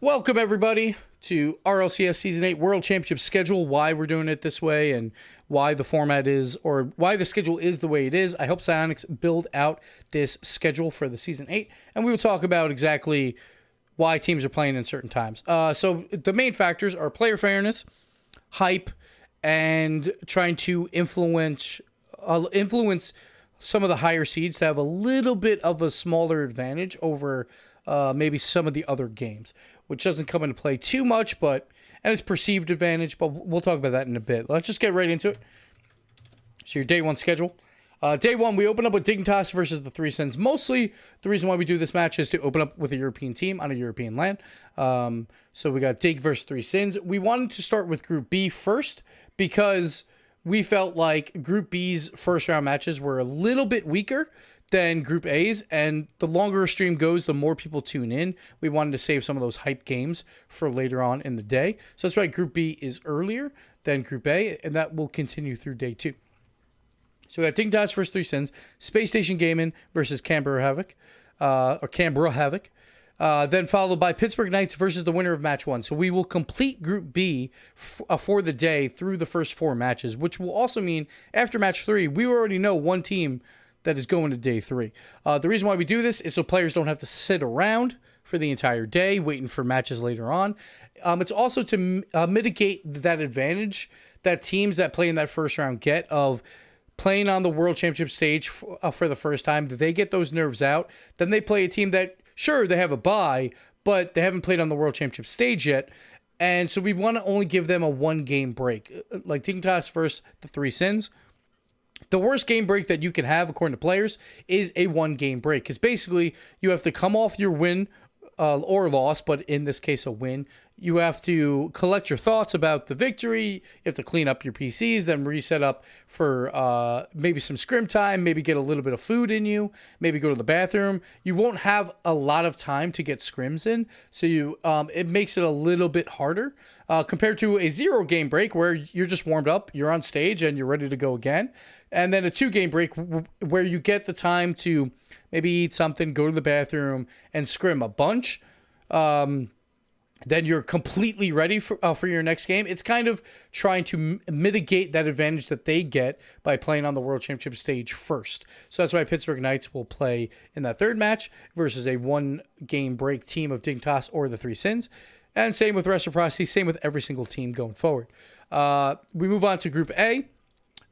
Welcome, everybody, to Rlcs Season 8 World Championship schedule, why we're doing it this way, and why the format is, or why the schedule is the way it is. I help Psionics build out this schedule for the Season 8, and we will talk about exactly why teams are playing in certain times. So the main factors are player fairness, hype, and trying to influence some of the higher seeds to have a little bit of a smaller advantage over maybe some of the other games, which doesn't come into play too much, and it's perceived advantage, but we'll talk about that in a bit. Let's just get right into it. So your day one schedule. Day one, we open up with Dignitas versus the Three Sins. Mostly, the reason why we do this match is to open up with a European team on a European land. So we got Dig versus Three Sins. We wanted to start with Group B first because we felt like Group B's first round matches were a little bit weaker than Group A's, and the longer a stream goes, the more people tune in. We wanted to save some of those hype games for later on in the day. So that's why Group B is earlier than Group A, and that will continue through day two. So we got Dignitas versus Three Sins, Space Station Gaming versus Canberra Havoc, then followed by Pittsburgh Knights versus the winner of match one. So we will complete Group B for the day through the first four matches, which will also mean after match three, we already know one team that is going to day three. The reason why we do this is so players don't have to sit around for the entire day waiting for matches later on. It's also to mitigate that advantage that teams that play in that first round get of playing on the World Championship stage for the first time. They get those nerves out. Then they play a team that, sure, they have a bye, but they haven't played on the World Championship stage yet. And so we want to only give them a one-game break. Like Dignitas versus the Three Sins. The worst game break that you can have, according to players, is a one-game break. Because basically, you have to come off your win or loss, but in this case, a win. You have to collect your thoughts about the victory. You have to clean up your PCs, then reset up for maybe some scrim time, maybe get a little bit of food in you, maybe go to the bathroom. You won't have a lot of time to get scrims in, so it makes it a little bit harder compared to a 0-game break where you're just warmed up, you're on stage, and you're ready to go again. And then a 2-game break where you get the time to maybe eat something, go to the bathroom, and scrim a bunch. Then you're completely ready for your next game. It's kind of trying to mitigate that advantage that they get by playing on the World Championship stage first. So that's why Pittsburgh Knights will play in that third match versus a 1-game break team of Dignitas or the Three Sins. And same with Reciprocity, same with every single team going forward. We move on to Group A.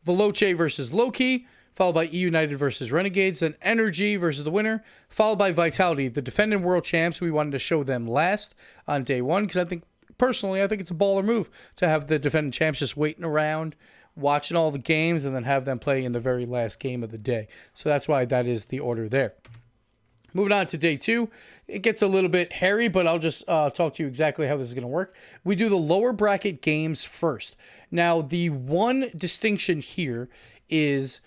Veloce versus Loki, followed by E United versus Renegades, then Energy versus the winner, followed by Vitality, the defending world champs. We wanted to show them last on day one because I think it's a baller move to have the defending champs just waiting around, watching all the games, and then have them play in the very last game of the day. So that's why that is the order there. Moving on to day two, it gets a little bit hairy, but I'll just talk to you exactly how this is going to work. We do the lower bracket games first. Now, the one distinction here is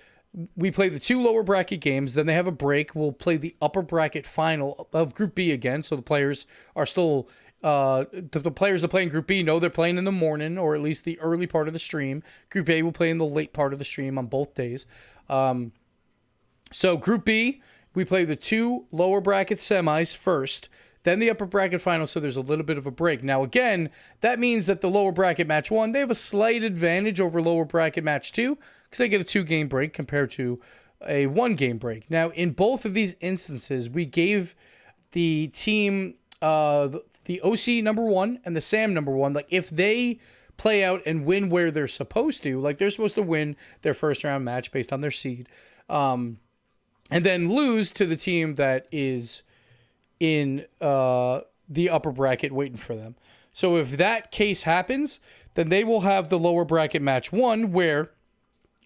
we play the 2 lower bracket games, then they have a break. We'll play the upper bracket final of Group B again, so the players are still... the players that play in Group B know they're playing in the morning, or at least the early part of the stream. Group A will play in the late part of the stream on both days. So Group B, we play the 2 lower bracket semis first, then the upper bracket final, so there's a little bit of a break. Now, again, that means that the lower bracket match 1, they have a slight advantage over lower bracket match 2 because they get a 2-game break compared to a 1-game break. Now, in both of these instances, we gave the team, the OC number 1 and the SAM number 1, like if they play out and win where they're supposed to, like they're supposed to win their first round match based on their seed, and then lose to the team that is in the upper bracket waiting for them. So if that case happens, then they will have the lower bracket match 1 where,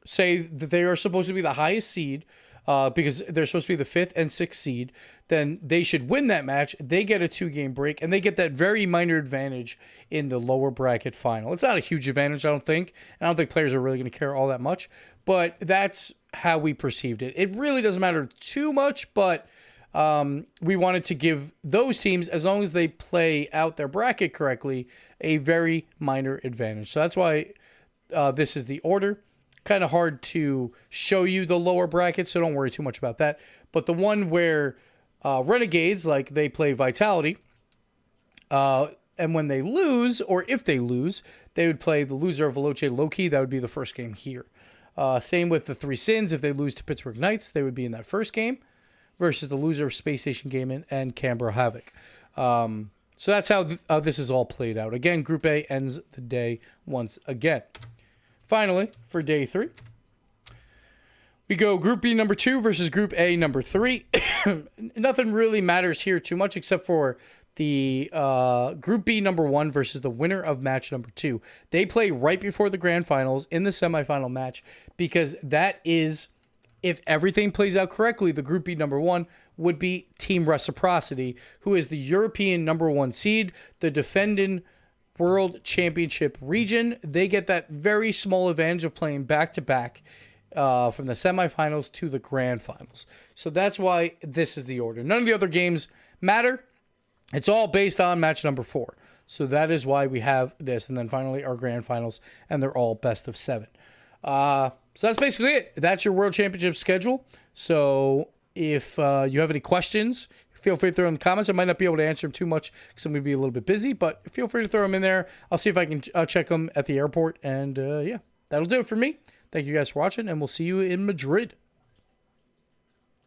say that they are supposed to be the highest seed because they're supposed to be the 5th and 6th seed, then they should win that match. They get a 2-game break, and they get that very minor advantage in the lower bracket final. It's not a huge advantage, I don't think. And I don't think players are really going to care all that much, but that's how we perceived it. It really doesn't matter too much, but we wanted to give those teams, as long as they play out their bracket correctly, a very minor advantage. So that's why this is the order. Kind of hard to show you the lower bracket, so don't worry too much about that. But the one where Renegades, like they play Vitality, And when they lose, or if they lose, they would play the loser of Veloce Loki. That would be the first game here. Same with the Three Sins. If they lose to Pittsburgh Knights, they would be in that first game versus the loser of Space Station Gaming and Canberra Havoc. So that's how this is all played out. Again, Group A ends the day once again. Finally, for day 3, we go Group B number 2 versus Group A number 3. Nothing really matters here too much except for the Group B number 1 versus the winner of match number 2. They play right before the grand finals in the semifinal match because that is, if everything plays out correctly, the Group B number 1 would be Team Reciprocity, who is the European number 1 seed, the defending World Championship region. They get that very small advantage of playing back-to-back from the semifinals to the grand finals. So that's why this is the order. None of the other games matter. It's all based on match number 4. So that is why we have this. And then finally our grand finals, and they're all best of 7. So that's basically it. That's your World Championship schedule. So if you have any questions, feel free to throw them in the comments. I might not be able to answer them too much because I'm going to be a little bit busy, but feel free to throw them in there. I'll see if I can check them at the airport. And yeah, that'll do it for me. Thank you guys for watching, and we'll see you in Madrid.